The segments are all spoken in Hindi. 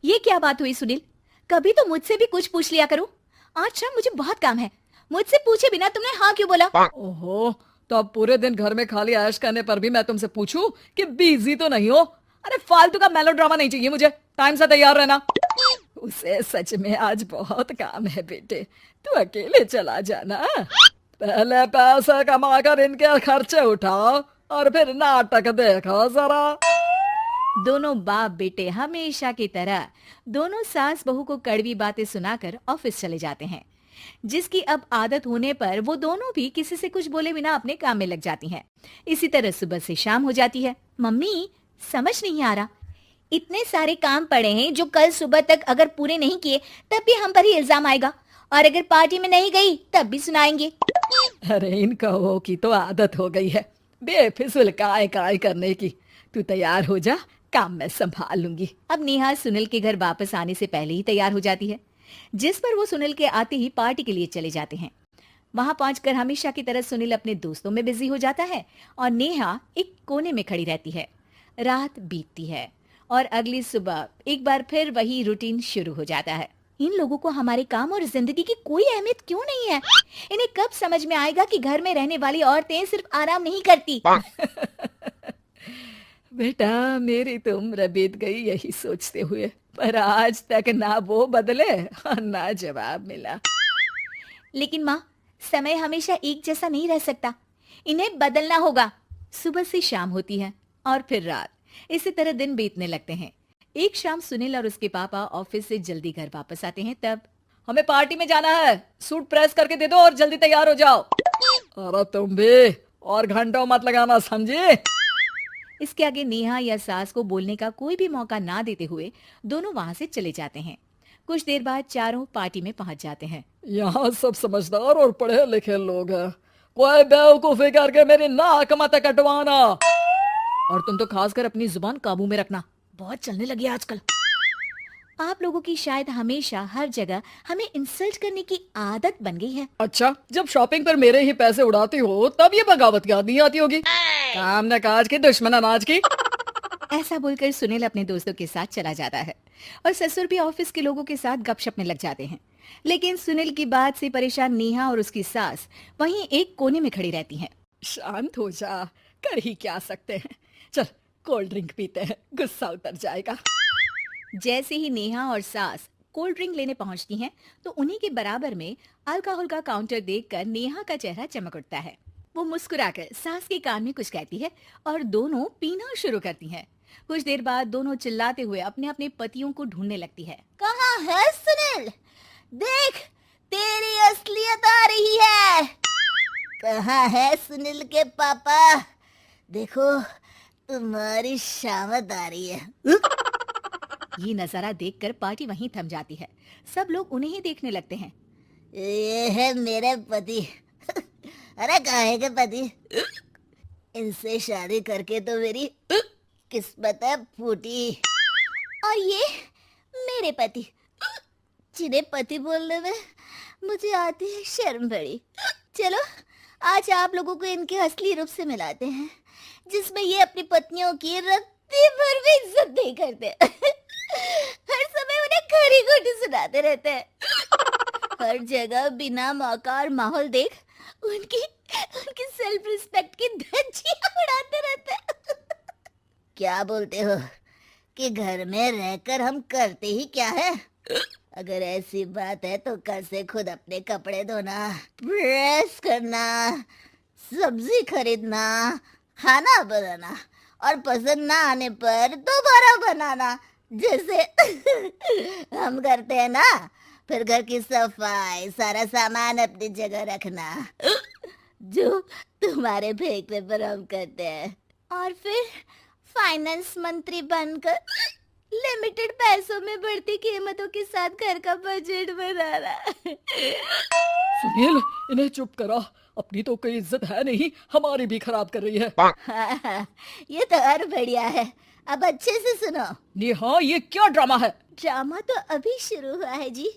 ये क्या बात हुई सुनील? कभी तो मुझसे भी कुछ पूछ लिया करो। आज शाम मुझे बहुत काम है। मुझसे पूछे बिना तुमने हाँ क्यों बोला? ओहो, तो अब पूरे दिन घर में खाली ऐश करने पर भी मैं तुमसे पूछूं कि बिजी तो नहीं हो? अरे फालतू का मेलोड्रामा नहीं चाहिए मुझे, टाइम से तैयार रहना। उसे सच में आज बहुत काम है बेटे, तू अकेले चला जाना। पहले पैसे कमा कर इनके खर्चे उठाओ और फिर नाटक देखो जरा। दोनों बाप बेटे हमेशा की तरह दोनों सास बहू को कड़वी बातें सुनाकर ऑफिस चले जाते हैं, जिसकी अब आदत होने पर वो दोनों भी किसी से कुछ बोले बिना अपने काम में लग जाती हैं। इसी तरह सुबह से शाम हो जाती है। मम्मी, समझ नहीं आ रहा, इतने सारे काम पड़े हैं जो कल सुबह तक अगर पूरे नहीं किए तब भी हम पर ही इल्जाम आएगा, और अगर पार्टी में नहीं गई तब भी सुनाएंगे। अरे इन कहो की तो आदत हो गई है बेफिजुल काय काय करने की। तू तैयार हो जा, काम मैं संभाल लूंगी। अब नेहा सुनील के घर वापस आने से पहले ही तैयार हो जाती है, जिस पर वो सुनील के आते ही पार्टी के लिए चले जाते हैं। वहां पहुंचकर हमेशा की तरह सुनील अपने दोस्तों में बिजी हो जाता है और नेहा एक कोने में खड़ी रहती है। रात बीतती है और अगली सुबह एक बार फिर वही रूटीन शुरू हो जाता है। इन लोगों को हमारे काम और जिंदगी की कोई अहमियत क्यों नहीं है? इन्हें कब समझ में आएगा कि घर में रहने वाली औरतें सिर्फ आराम नहीं करती। बेटा, मेरी तो उम्र बीत गई यही सोचते हुए, पर आज तक ना वो बदले और ना जवाब मिला। लेकिन माँ, समय हमेशा एक जैसा नहीं रह सकता, इन्हें बदलना होगा। सुबह से शाम होती है और फिर रात। इसी तरह दिन बीतने लगते हैं। एक शाम सुनील और उसके पापा ऑफिस से जल्दी घर वापस आते हैं। तब हमें पार्टी में जाना है, सूट प्रेस करके दे दो और जल्दी तैयार हो जाओ। अरे तुम भी और घंटों मत लगाना, समझे? इसके आगे नेहा या सास को बोलने का कोई भी मौका ना देते हुए दोनों वहां से चले जाते हैं। कुछ देर बाद चारों पार्टी में पहुंच जाते हैं। यहाँ सब समझदार और पढ़े लिखे लोग हैं, कोई बेवकूफी करके मेरी नाक मत कटवाना। और तुम तो खासकर अपनी जुबान काबू में रखना, बहुत चलने लगी है आजकल। आप लोगों की शायद हमेशा हर जगह हमें इंसल्ट करने की आदत बन गई है। अच्छा, जब शॉपिंग पर मेरे ही पैसे उड़ाती हो तब ये बगावत याद नहीं आती होगी। काम न काज की, दुश्मन अनाज की। ऐसा बोलकर सुनील अपने दोस्तों के साथ चला जाता है और ससुर भी ऑफिस के लोगों के साथ गपशप में लग जाते हैं। लेकिन सुनील की बात से परेशान नेहा और उसकी सास वहीं एक कोने में खड़ी रहती हैं। शांत हो जा, कर ही क्या सकते हैं। चल कोल्ड ड्रिंक पीते हैं, गुस्सा उतर जाएगा। जैसे ही नेहा और सास कोल्ड ड्रिंक लेने पहुंचती हैं, तो उन्हीं के बराबर में अल्कोहल का काउंटर देखकर नेहा का चेहरा चमक उठता है। वो मुस्कुराकर सास के कान में कुछ कहती है और दोनों पीना शुरू करती हैं। कुछ देर बाद दोनों चिल्लाते हुए अपने अपने पतियों को ढूंढने लगती है। कहाँ है सुनील? देख, तेरी असलियत आ रही है। कहाँ है सुनील के पापा? देखो, तुम्हारी शामत आ रही है। ये नजारा देखकर पार्टी वहीं थम जाती है। सब लोग उन्हें ही देखने लगते हैं। ये है मेरे पति। अरे काहे के पति? इनसे शादी करके तो मेरी किस्मत है फूटी। और ये मेरे पति, जिन्हें पति बोलने में मुझे आती है शर्म बड़ी। चलो आज आप लोगों को इनके असली रूप से मिलाते हैं, जिसमें ये अपनी पत्नियों की रत्ती भर भी इज्जत नहीं करते। हर समय उन्हें खरी खोटी सुनाते रहते हैं। हर जगह बिना मौका और माहौल देख उनकी उनकी सेल्फ रिस्पेक्ट की धज्जियां उड़ाते रहते हैं। क्या बोलते हो कि घर में रहकर हम करते ही क्या है? अगर ऐसी बात है तो कल से खुद अपने कपड़े धोना, प्रेस करना, सब्जी खरीदना, खाना बनाना और पसंद ना आने पर दोबारा बनाना, जैसे हम करते हैं ना। फिर घर की सफाई, सारा सामान अपनी जगह रखना, जो तुम्हारे फेंकने पर हम करते हैं। और फिर फाइनेंस मंत्री बनकर लिमिटेड पैसों में बढ़ती कीमतों के साथ घर का बजट बनाना। सुनील, इन्हें चुप करा, अपनी तो कोई इज्जत है नहीं, हमारी भी खराब कर रही है। हाँ, ये तो और बढ़िया है। अब अच्छे से सुनो। नेहा, ये क्या ड्रामा है? ड्रामा तो अभी शुरू हुआ है जी।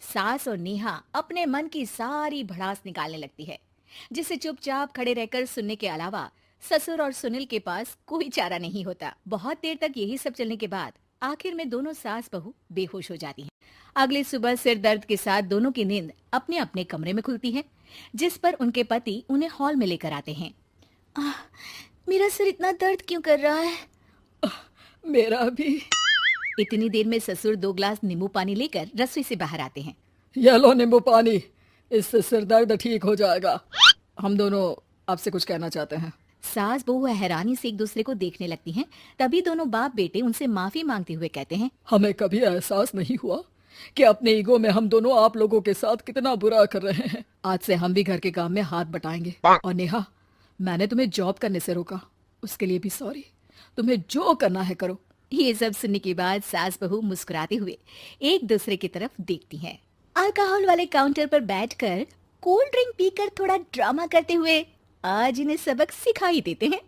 सास और नेहा अपने मन की सारी भड़ास निकालने लगती है, जिसे चुपचाप खड़े रहकर सुनने के अलावा ससुर और सुनील के पास कोई चारा नहीं होता। बहुत देर तक यही सब चलने के बाद आखिर में दोनों सास बहू बेहोश हो जाती हैं। अगली सुबह सिर दर्द के साथ दोनों की नींद अपने अपने कमरे में खुलती है, जिस पर उनके पति उन्हें हॉल में लेकर आते हैं। मेरा सिर इतना दर्द क्यों कर रहा है? मेरा भी। इतनी देर में ससुर 2 ग्लास नींबू पानी लेकर रसोई से बाहर आते हैं। ये लो नींबू पानी, इससे सिर दर्द ठीक हो जाएगा। हम दोनों आपसे कुछ कहना चाहते हैं। सास बहू हैरानी से एक दूसरे को देखने लगती हैं। तभी दोनों बाप बेटे उनसे माफी मांगते हुए कहते हैं, हमें कभी एहसास नहीं हुआ कि अपने ईगो में हम दोनों आप लोगों के साथ कितना बुरा कर रहे हैं। आज से हम भी घर के काम में हाथ बटाएंगे। और नेहा, मैंने तुम्हें जॉब करने से रोका, उसके लिए भी सॉरी। तुम्हें जो करना है करो। ये सब सुनने के बाद सास बहू मुस्कुराते हुए एक दूसरे की तरफ देखती हैं। अल्कोहल वाले काउंटर पर बैठकर कोल्ड ड्रिंक पीकर थोड़ा ड्रामा करते हुए आज इन्हें सबक सिखा ही देते हैं।